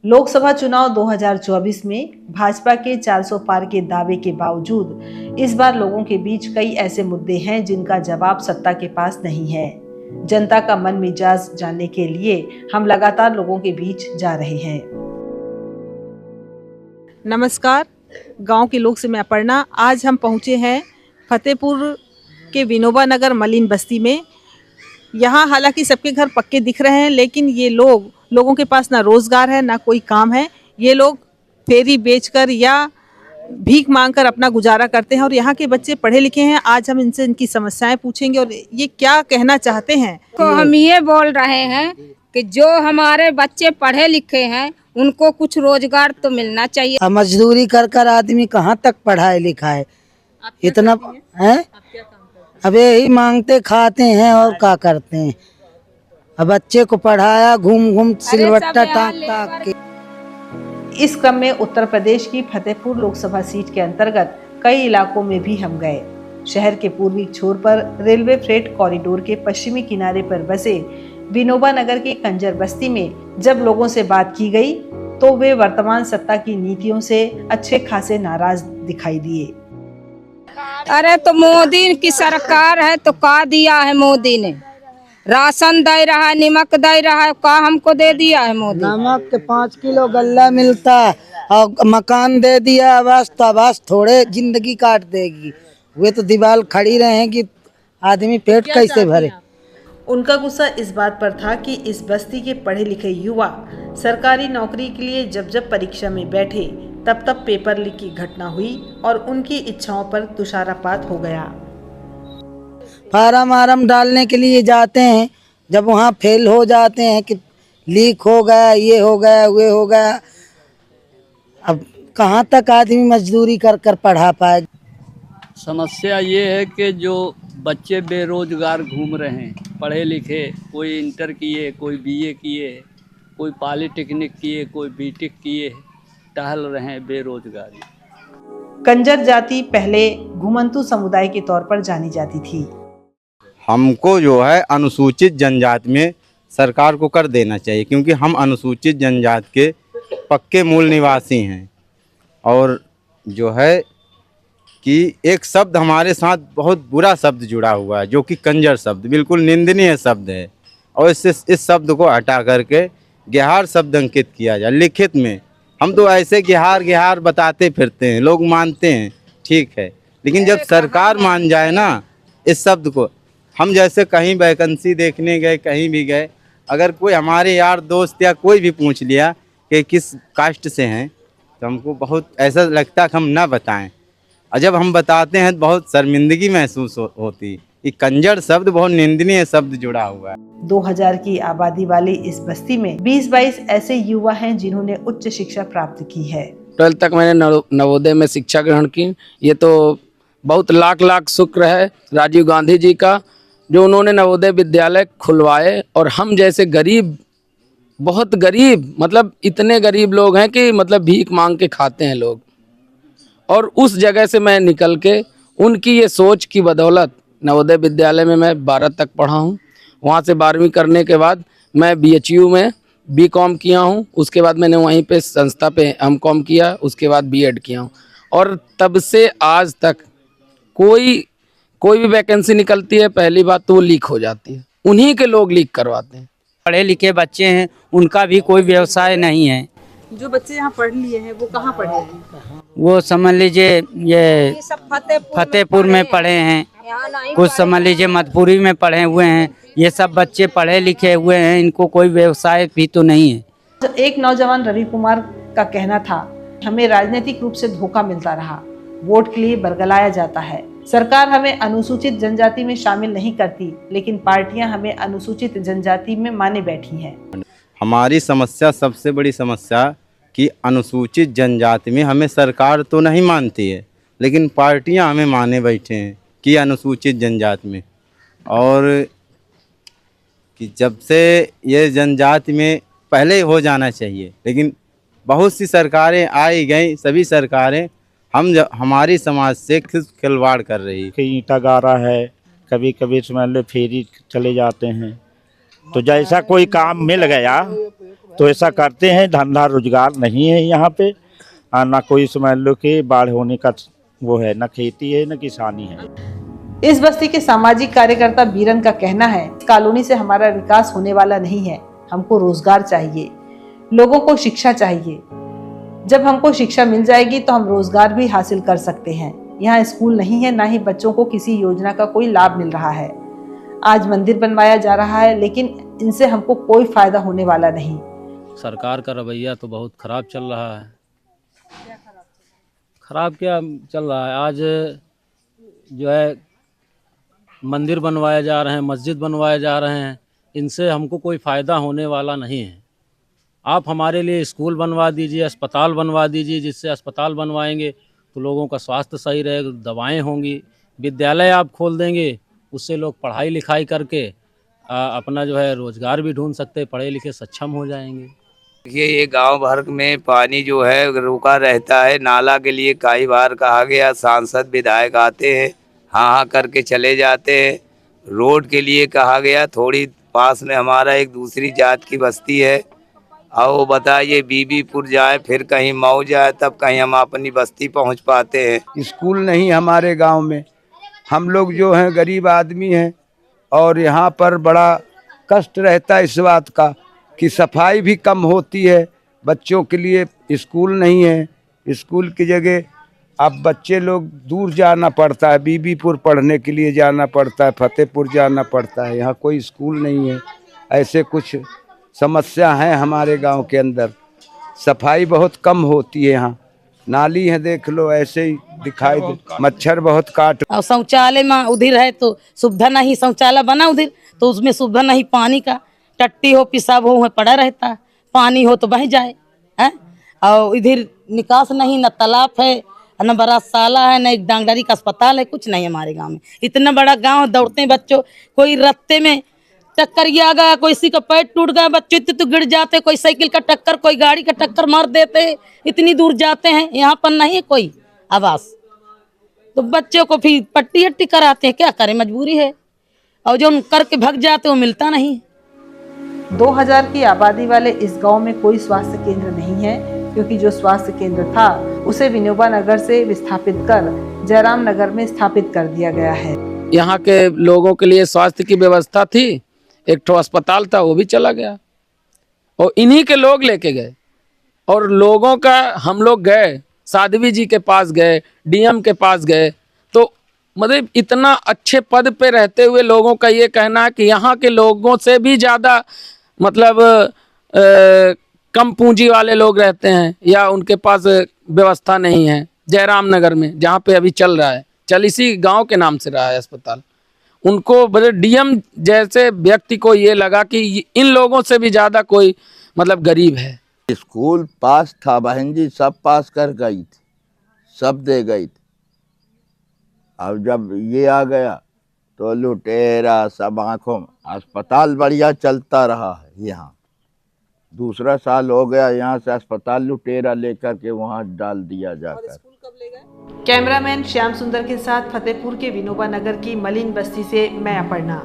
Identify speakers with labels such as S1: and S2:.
S1: लोकसभा चुनाव 2024 में भाजपा के 400 पार के दावे के बावजूद इस बार लोगों के बीच कई ऐसे मुद्दे हैं जिनका जवाब सत्ता के पास नहीं है। जनता का मन मिजाज जानने के लिए हम लगातार लोगों के बीच जा रहे हैं। नमस्कार, गांव के लोग से मैं अपर्णा। आज हम पहुंचे हैं फतेहपुर के विनोबा नगर मलिन बस्ती में। यहाँ हालांकि सबके घर पक्के दिख रहे हैं, लेकिन ये लोगों के पास ना रोजगार है ना कोई काम है। ये लोग फेरी बेचकर या भीख मांगकर अपना गुजारा करते हैं और यहाँ के बच्चे पढ़े लिखे हैं। आज हम इनसे इनकी समस्याएं पूछेंगे और ये क्या कहना चाहते हैं।
S2: तो हम ये बोल रहे हैं कि जो हमारे बच्चे पढ़े लिखे हैं उनको कुछ रोजगार तो मिलना चाहिए।
S3: मजदूरी कर कर आदमी कहाँ तक पढ़ाए लिखा है, इतना है। अब यही मांगते खाते हैं और क्या करते हैं। अब बच्चे को पढ़ाया, घूम घूम सिलवट्टा टाँक टाँक के।
S1: इस क्रम में उत्तर प्रदेश की फतेहपुर लोकसभा सीट के अंतर्गत कई इलाकों में भी हम गए। शहर के पूर्वी छोर पर रेलवे फ्रेट कॉरिडोर के पश्चिमी किनारे पर बसे विनोबा नगर के कंजर बस्ती में जब लोगों से बात की गई तो वे वर्तमान सत्ता की नीतियों से अच्छे खासे नाराज दिखाई दिए।
S2: अरे तो मोदी की सरकार है तो का दिया है मोदी ने? राशन दे रहा है, नमक दे रहा है, का हमको दे दिया है मोदी?
S3: नमक के 5 किलो गल्ला मिलता है और मकान दे दिया, बस थोड़े जिंदगी काट देगी। वे तो दीवार खड़ी रहेंगी, आदमी पेट कैसे भरे।
S1: उनका गुस्सा इस बात पर था कि इस बस्ती के पढ़े लिखे युवा सरकारी नौकरी के लिए जब परीक्षा में बैठे तब पेपर लीक की घटना हुई और उनकी इच्छाओं पर तुषारापात हो गया।
S3: फार्म आरम डालने के लिए जाते हैं, जब वहाँ फेल हो जाते हैं कि लीक हो गया, ये हो गया, वे हो गया। अब कहाँ तक आदमी मजदूरी कर कर पढ़ा पाए।
S4: समस्या ये है कि जो बच्चे बेरोजगार घूम रहे हैं, पढ़े लिखे, कोई इंटर किए, कोई बीए किए, कोई पॉलिटेक्निक किए, कोई बीटेक किए, टहल रहे हैं बेरोजगारी।
S1: कंजर जाति पहले घुमंतु समुदाय के तौर पर जानी जाती थी।
S5: हमको जो है अनुसूचित जनजाति में सरकार को कर देना चाहिए, क्योंकि हम अनुसूचित जनजाति के पक्के मूल निवासी हैं। और जो है कि एक शब्द हमारे साथ बहुत बुरा शब्द जुड़ा हुआ है, जो कि कंजर शब्द, बिल्कुल निंदनीय शब्द है। और इस शब्द को हटा करके गेहार शब्द अंकित किया जाए लिखित में। हम तो ऐसे गेहार बताते फिरते हैं, लोग मानते हैं, ठीक है, लेकिन जब सरकार मान जाए ना इस शब्द को। हम जैसे कहीं वैकेंसी देखने गए, कहीं भी गए, अगर कोई हमारे यार दोस्त या कोई भी पूछ लिया कि किस कास्ट से हैं, तो हमको बहुत ऐसा लगता है कि हम ना बताएं। और जब हम बताते हैं तो बहुत शर्मिंदगी महसूस होती। ये कंजर शब्द बहुत निंदनीय शब्द जुड़ा हुआ है।
S1: 2000 की आबादी वाली इस बस्ती में 20-22 ऐसे युवा हैं जिन्होंने उच्च शिक्षा प्राप्त की है।
S6: 12th तक मैंने नवोदय में शिक्षा ग्रहण की। ये तो बहुत लाख शुक्र है राजीव गांधी जी का, जो उन्होंने नवोदय विद्यालय खुलवाए। और हम जैसे गरीब, बहुत गरीब, मतलब इतने गरीब लोग हैं कि मतलब भीख मांग के खाते हैं लोग। और उस जगह से मैं निकल के उनकी ये सोच की बदौलत नवोदय विद्यालय में मैं 12 तक पढ़ा हूँ। वहाँ से 12वीं करने के बाद मैं BHU में BCom किया हूँ। उसके बाद मैंने वहीं पे संस्था पे MCom किया, उसके बाद B.Ed किया हूँ। और तब से आज तक कोई भी वैकेंसी निकलती है, पहली बात तो वो लीक हो जाती है। उन्हीं के लोग लीक करवाते हैं।
S7: पढ़े लिखे बच्चे हैं, उनका भी कोई व्यवसाय नहीं है।
S1: जो बच्चे यहाँ पढ़ लिए हैं वो कहाँ पढ़े हैं?
S7: वो समझ लीजिए ये फतेहपुर में पढ़े हैं, कुछ समझ लीजिए मधुपुरी में पढ़े हुए हैं। ये सब बच्चे पढ़े लिखे हुए हैं, इनको कोई व्यवसाय भी तो नहीं है।
S1: एक नौजवान रवि कुमार का कहना था, हमें राजनीतिक रूप से धोखा मिलता रहा, वोट के लिए बरगलाया जाता है। सरकार हमें अनुसूचित जनजाति में शामिल नहीं करती, लेकिन पार्टियां हमें अनुसूचित जनजाति में माने बैठी हैं।
S5: हमारी समस्या, सबसे बड़ी समस्या कि अनुसूचित जनजाति में हमें सरकार तो नहीं मानती है, लेकिन पार्टियां हमें माने बैठे हैं कि अनुसूचित जनजाति में। और कि जब से ये जनजाति में पहले हो जाना चाहिए, लेकिन बहुत सी सरकारें आई गई, सभी सरकारें हमारी समाज से खिलवाड़ कर रही।
S8: कहीं ईंटा गारा है, कभी कभी समझ लो फेरी चले जाते हैं। तो जैसा कोई काम मिल गया तो ऐसा करते हैं। धंधा रोजगार नहीं है यहाँ पे, ना कोई समझ लो कि बाढ़ होने का वो है, ना खेती है ना किसानी है।
S1: इस बस्ती के सामाजिक कार्यकर्ता बीरन का कहना है, कॉलोनी से हमारा विकास होने वाला नहीं है। हमको रोजगार चाहिए, लोगों को शिक्षा चाहिए। जब हमको शिक्षा मिल जाएगी तो हम रोजगार भी हासिल कर सकते हैं। यहाँ स्कूल नहीं है, ना ही बच्चों को किसी योजना का कोई लाभ मिल रहा है। आज मंदिर बनवाया जा रहा है, लेकिन इनसे हमको कोई फायदा होने वाला नहीं।
S9: सरकार का रवैया तो बहुत खराब चल रहा है। खराब क्या चल रहा है? आज जो है मंदिर बनवाए जा रहे हैं, मस्जिद बनवाए जा रहे हैं, इनसे हमको कोई फ़ायदा होने वाला नहीं है। आप हमारे लिए स्कूल बनवा दीजिए, अस्पताल बनवा दीजिए, जिससे अस्पताल बनवाएंगे तो लोगों का स्वास्थ्य सही रहेगा, दवाएं होंगी। विद्यालय आप खोल देंगे, उससे लोग पढ़ाई लिखाई करके अपना जो है रोज़गार भी ढूंढ सकते, पढ़े लिखे सक्षम हो जाएंगे।
S10: ये गांव भर में पानी जो है रुका रहता है। नाला के लिए कई बार कहा गया, सांसद विधायक आते हैं, हाँ करके चले जाते हैं। रोड के लिए कहा गया, थोड़ी पास में हमारा एक दूसरी जात की बस्ती है, और वो बताइए बीबीपुर जाए फिर कहीं मऊ जाए तब कहीं हम अपनी बस्ती पहुंच पाते हैं।
S11: स्कूल नहीं हमारे गांव में। हम लोग जो हैं गरीब आदमी हैं, और यहाँ पर बड़ा कष्ट रहता है इस बात का कि सफाई भी कम होती है। बच्चों के लिए स्कूल नहीं है, स्कूल की जगह अब बच्चे लोग दूर जाना पड़ता है, बीबीपुर पढ़ने के लिए जाना पड़ता है, फतेहपुर जाना पड़ता है। यहाँ कोई स्कूल नहीं है। ऐसे कुछ समस्या है हमारे गांव के अंदर। सफाई बहुत कम होती है। यहाँ नाली है, देख लो, ऐसे ही दिखाई दे, मच्छर बहुत काट।
S12: और शौचालय में उधर है तो सुविधा नहीं, शौचालय बना उधर तो उसमें सुविधा नहीं, पानी का टट्टी हो पेशाब हो पड़ा रहता है, पानी हो तो बह जाए है। और इधर निकास नहीं, न तालाब है, न बड़ा साला है, न एक डांगडरी का अस्पताल है, कुछ नहीं हमारे गांव में। इतना बड़ा गांव, दौड़ते हैं बच्चों, कोई रास्ते में टक्कर आ गया, कोई किसी का पैर टूट गया, बच्चे तो गिर जाते, कोई साइकिल का टक्कर, कोई गाड़ी का टक्कर मार देते, इतनी दूर जाते हैं। यहाँ पर नहीं है कोई आवास, तो बच्चों को फिर पट्टी हट्टी कराते हैं, क्या करें, मजबूरी है। और जो करके भाग जाते वो मिलता नहीं।
S1: 2000 की आबादी वाले इस गांव में कोई स्वास्थ्य केंद्र नहीं है, क्योंकि जो स्वास्थ्य केंद्र था उसे विनोबा नगर से विस्थापित कर जयराम नगर में स्थापित कर दिया गया है।
S6: यहाँ के लोगों के लिए स्वास्थ्य की व्यवस्था थी, एक ठो अस्पताल था, वो भी चला गया, और इन्हीं के लोग लेके गए। और लोगों का, हम लोग गए, साध्वी जी के पास गए, डीएम के पास गए, तो मतलब इतना अच्छे पद पे रहते हुए लोगों का ये कहना है कि यहाँ के लोगों से भी ज़्यादा मतलब कम पूंजी वाले लोग रहते हैं, या उनके पास व्यवस्था नहीं है। जयराम नगर में जहाँ पे अभी चल रहा है, चल इसी गांव के नाम से रहा है अस्पताल, उनको डीएम जैसे व्यक्ति को ये लगा कि इन लोगों से भी ज़्यादा कोई मतलब गरीब है।
S13: स्कूल पास था बहन जी, सब पास कर गई थी, सब दे गई थी। अब जब ये आ गया तो लुटेरा सब आँखों में। अस्पताल बढ़िया चलता रहा है यहाँ, दूसरा साल हो गया यहाँ से अस्पताल लुटेरा लेकर के वहाँ डाल दिया जाकर।
S1: कैमरामैन श्याम सुंदर के साथ फतेहपुर के विनोबा नगर की मलिन बस्ती से मैं अपर्णा।